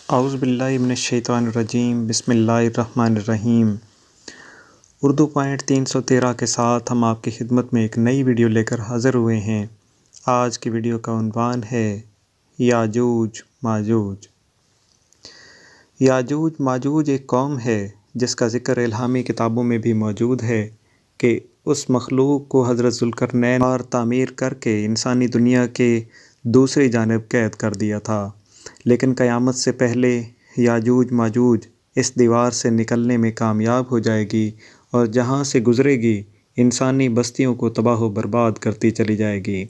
اعوذ باللہ من الشیطان الرجیم، بسم اللہ الرحمن الرحیم۔ اردو پوائنٹ 313 کے ساتھ ہم آپ کی خدمت میں ایک نئی ویڈیو لے کر حاضر ہوئے ہیں۔ آج کی ویڈیو کا عنوان ہے یاجوج ماجوج۔ یاجوج ماجوج ایک قوم ہے جس کا ذکر الہامی کتابوں میں بھی موجود ہے کہ اس مخلوق کو حضرت ذوالقرنین تعمیر کر کے انسانی دنیا کے دوسری جانب قید کر دیا تھا، لیکن قیامت سے پہلے یاجوج ماجوج اس دیوار سے نکلنے میں کامیاب ہو جائے گی اور جہاں سے گزرے گی انسانی بستیوں کو تباہ و برباد کرتی چلی جائے گی۔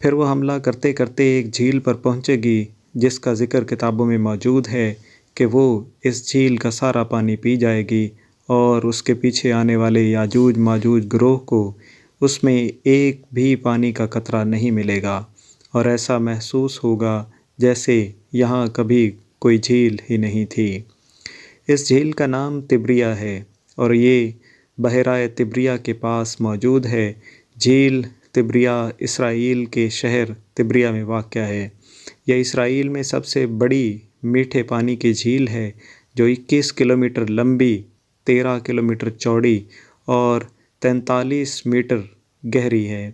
پھر وہ حملہ کرتے کرتے ایک جھیل پر پہنچے گی جس کا ذکر کتابوں میں موجود ہے کہ وہ اس جھیل کا سارا پانی پی جائے گی اور اس کے پیچھے آنے والے یاجوج ماجوج گروہ کو اس میں ایک بھی پانی کا قطرہ نہیں ملے گا، اور ایسا محسوس ہوگا جیسے یہاں کبھی کوئی جھیل ہی نہیں تھی۔ اس جھیل کا نام تبریہ ہے اور یہ بحیرہ تبریہ کے پاس موجود ہے۔ جھیل تبریہ اسرائیل کے شہر تبریہ میں واقع ہے۔ یہ اسرائیل میں سب سے بڑی میٹھے پانی کی جھیل ہے جو 21 کلومیٹر لمبی، 13 کلومیٹر چوڑی اور 43 میٹر گہری ہے۔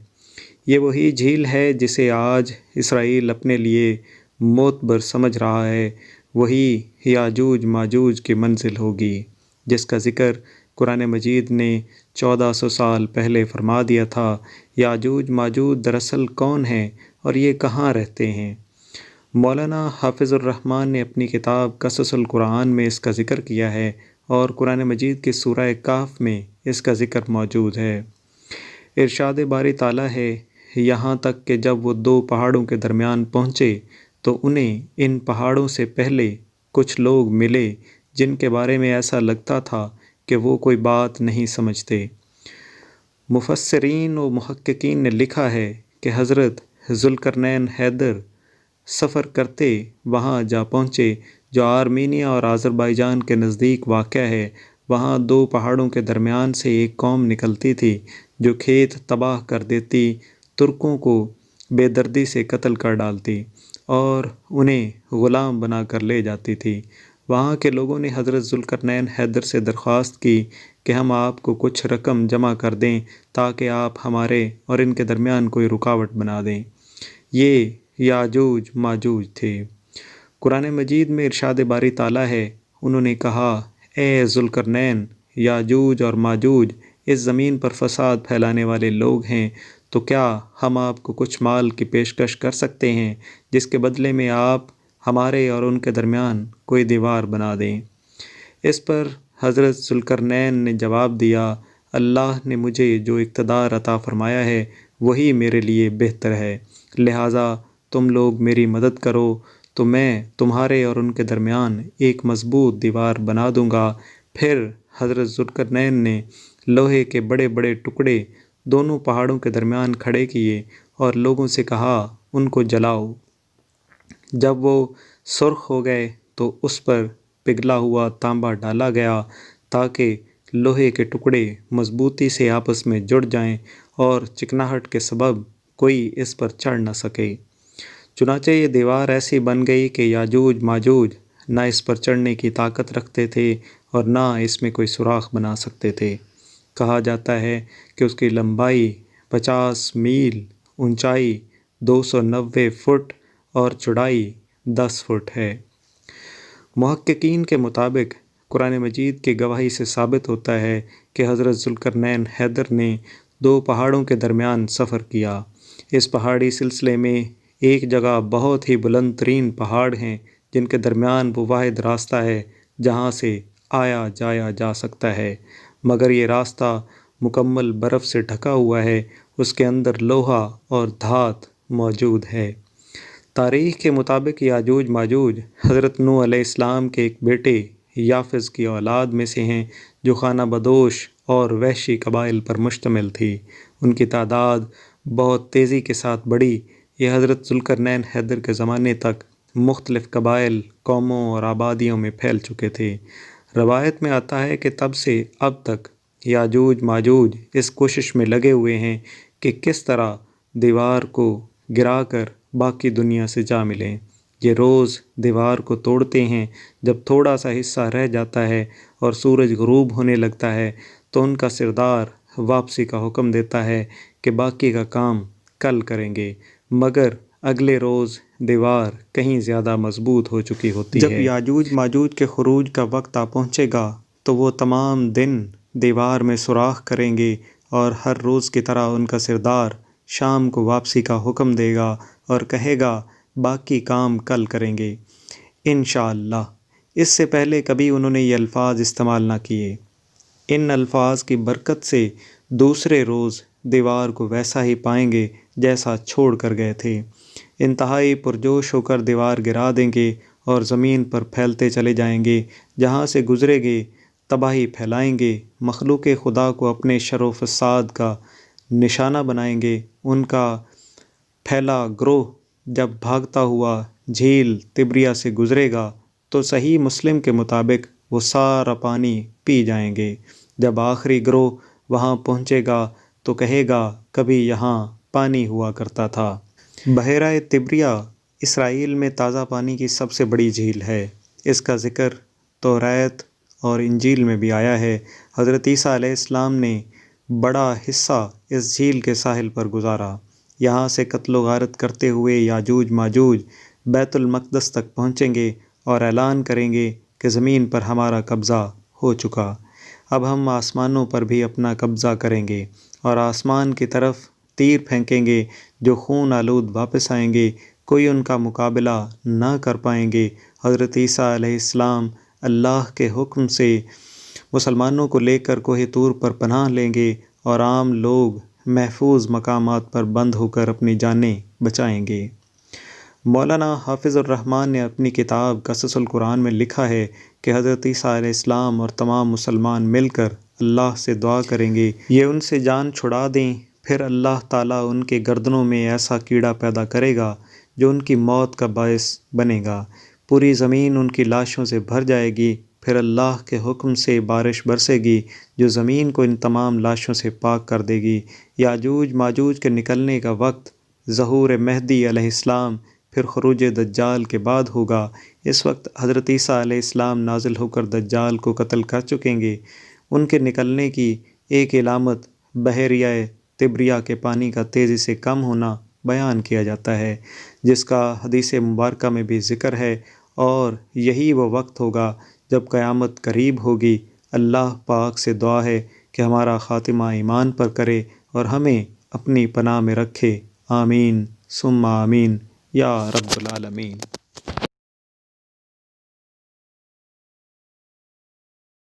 یہ وہی جھیل ہے جسے آج اسرائیل اپنے لیے معتبر سمجھ رہا ہے، وہی یاجوج ماجوج کی منزل ہوگی جس کا ذکر قرآن مجید نے 1400 سال پہلے فرما دیا تھا۔ یاجوج ماجوج دراصل کون ہیں اور یہ کہاں رہتے ہیں؟ مولانا حافظ الرحمن نے اپنی کتاب قصص القرآن میں اس کا ذکر کیا ہے اور قرآن مجید کی سورہ کہف میں اس کا ذکر موجود ہے۔ ارشاد باری تعالیٰ ہے، یہاں تک کہ جب وہ دو پہاڑوں کے درمیان پہنچے تو انہیں ان پہاڑوں سے پہلے کچھ لوگ ملے جن کے بارے میں ایسا لگتا تھا کہ وہ کوئی بات نہیں سمجھتے۔ مفسرین و محققین نے لکھا ہے کہ حضرت ذوالقرنین حیدر سفر کرتے وہاں جا پہنچے جو آرمینیا اور آذربائیجان کے نزدیک واقع ہے۔ وہاں دو پہاڑوں کے درمیان سے ایک قوم نکلتی تھی جو کھیت تباہ کر دیتی، ترکوں کو بے دردی سے قتل کر ڈالتی اور انہیں غلام بنا کر لے جاتی تھی۔ وہاں کے لوگوں نے حضرت ذوالقرنین حیدر سے درخواست کی کہ ہم آپ کو کچھ رقم جمع کر دیں تاکہ آپ ہمارے اور ان کے درمیان کوئی رکاوٹ بنا دیں۔ یہ یاجوج ماجوج تھے۔ قرآن مجید میں ارشاد باری تعالیٰ ہے، انہوں نے کہا، اے ذوالقرنین، یاجوج اور ماجوج اس زمین پر فساد پھیلانے والے لوگ ہیں، تو کیا ہم آپ کو کچھ مال کی پیشکش کر سکتے ہیں جس کے بدلے میں آپ ہمارے اور ان کے درمیان کوئی دیوار بنا دیں؟ اس پر حضرت ذوالقرنین نے جواب دیا، اللہ نے مجھے جو اقتدار عطا فرمایا ہے وہی میرے لیے بہتر ہے، لہٰذا تم لوگ میری مدد کرو تو میں تمہارے اور ان کے درمیان ایک مضبوط دیوار بنا دوں گا۔ پھر حضرت ذوالقرنین نے لوہے کے بڑے بڑے ٹکڑے دونوں پہاڑوں کے درمیان کھڑے کیے اور لوگوں سے کہا، ان کو جلاؤ۔ جب وہ سرخ ہو گئے تو اس پر پگھلا ہوا تانبا ڈالا گیا تاکہ لوہے کے ٹکڑے مضبوطی سے آپس میں جڑ جائیں اور چکناہٹ کے سبب کوئی اس پر چڑھ نہ سکے۔ چنانچہ یہ دیوار ایسی بن گئی کہ یاجوج ماجوج نہ اس پر چڑھنے کی طاقت رکھتے تھے اور نہ اس میں کوئی سوراخ بنا سکتے تھے۔ کہا جاتا ہے کہ اس کی لمبائی 50 میل، اونچائی 290 فٹ اور چوڑائی 10 فٹ ہے۔ محققین کے مطابق قرآن مجید کی گواہی سے ثابت ہوتا ہے کہ حضرت ذوالقرنین حیدر نے دو پہاڑوں کے درمیان سفر کیا۔ اس پہاڑی سلسلے میں ایک جگہ بہت ہی بلند ترین پہاڑ ہیں جن کے درمیان وہ واحد راستہ ہے جہاں سے آیا جایا جا سکتا ہے، مگر یہ راستہ مکمل برف سے ڈھکا ہوا ہے، اس کے اندر لوہا اور دھات موجود ہے۔ تاریخ کے مطابق یاجوج ماجوج حضرت نوح علیہ السلام کے ایک بیٹے یافز کی اولاد میں سے ہیں جو خانہ بدوش اور وحشی قبائل پر مشتمل تھی۔ ان کی تعداد بہت تیزی کے ساتھ بڑھی۔ یہ حضرت ذوالقرنین حیدر کے زمانے تک مختلف قبائل، قوموں اور آبادیوں میں پھیل چکے تھے۔ روایت میں آتا ہے کہ تب سے اب تک یاجوج ماجوج اس کوشش میں لگے ہوئے ہیں کہ کس طرح دیوار کو گرا کر باقی دنیا سے جا ملیں۔ یہ روز دیوار کو توڑتے ہیں۔ جب تھوڑا سا حصہ رہ جاتا ہے اور سورج غروب ہونے لگتا ہے تو ان کا سردار واپسی کا حکم دیتا ہے کہ باقی کا کام کل کریں گے، مگر اگلے روز دیوار کہیں زیادہ مضبوط ہو چکی ہوتی ہے۔ جب یاجوج ماجوج کے خروج کا وقت آ پہنچے گا تو وہ تمام دن دیوار میں سوراخ کریں گے اور ہر روز کی طرح ان کا سردار شام کو واپسی کا حکم دے گا اور کہے گا باقی کام کل کریں گے انشاءاللہ۔ اس سے پہلے کبھی انہوں نے یہ الفاظ استعمال نہ کیے۔ ان الفاظ کی برکت سے دوسرے روز دیوار کو ویسا ہی پائیں گے جیسا چھوڑ کر گئے تھے۔ انتہائی پرجوش ہو کر دیوار گرا دیں گے اور زمین پر پھیلتے چلے جائیں گے، جہاں سے گزرے گے تباہی پھیلائیں گے، مخلوق خدا کو اپنے شر و فساد کا نشانہ بنائیں گے۔ ان کا پھیلا گروہ جب بھاگتا ہوا جھیل تبریہ سے گزرے گا تو صحیح مسلم کے مطابق وہ سارا پانی پی جائیں گے۔ جب آخری گروہ وہاں پہنچے گا تو کہے گا کبھی یہاں پانی ہوا کرتا تھا۔ بحیرہ تبریہ اسرائیل میں تازہ پانی کی سب سے بڑی جھیل ہے۔ اس کا ذکر توریت اور انجیل میں بھی آیا ہے۔ حضرت عیسیٰ علیہ السلام نے بڑا حصہ اس جھیل کے ساحل پر گزارا۔ یہاں سے قتل و غارت کرتے ہوئے یاجوج ماجوج بیت المقدس تک پہنچیں گے اور اعلان کریں گے کہ زمین پر ہمارا قبضہ ہو چکا، اب ہم آسمانوں پر بھی اپنا قبضہ کریں گے اور آسمان کی طرف تیر پھینکیں گے جو خون آلود واپس آئیں گے، کوئی ان کا مقابلہ نہ کر پائیں گے۔ حضرت عیسیٰ علیہ السلام اللہ کے حکم سے مسلمانوں کو لے کر کوہ طور پر پناہ لیں گے اور عام لوگ محفوظ مقامات پر بند ہو کر اپنی جانیں بچائیں گے۔ مولانا حافظ الرحمن نے اپنی کتاب قصص القرآن میں لکھا ہے کہ حضرت عیسیٰ علیہ السلام اور تمام مسلمان مل کر اللہ سے دعا کریں گے یہ ان سے جان چھڑا دیں، پھر اللہ تعالیٰ ان کے گردنوں میں ایسا کیڑا پیدا کرے گا جو ان کی موت کا باعث بنے گا، پوری زمین ان کی لاشوں سے بھر جائے گی، پھر اللہ کے حکم سے بارش برسے گی جو زمین کو ان تمام لاشوں سے پاک کر دے گی۔ یاجوج ماجوج کے نکلنے کا وقت ظہور مہدی علیہ السلام پھر خروج دجال کے بعد ہوگا۔ اس وقت حضرت عیسیٰ علیہ السلام نازل ہو کر دجال کو قتل کر چکیں گے۔ ان کے نکلنے کی ایک علامت بحیرہ تبریہ کے پانی کا تیزی سے کم ہونا بیان کیا جاتا ہے، جس کا حدیث مبارکہ میں بھی ذکر ہے، اور یہی وہ وقت ہوگا جب قیامت قریب ہوگی۔ اللہ پاک سے دعا ہے کہ ہمارا خاتمہ ایمان پر کرے اور ہمیں اپنی پناہ میں رکھے، آمین ثم آمین یا رب العالمین۔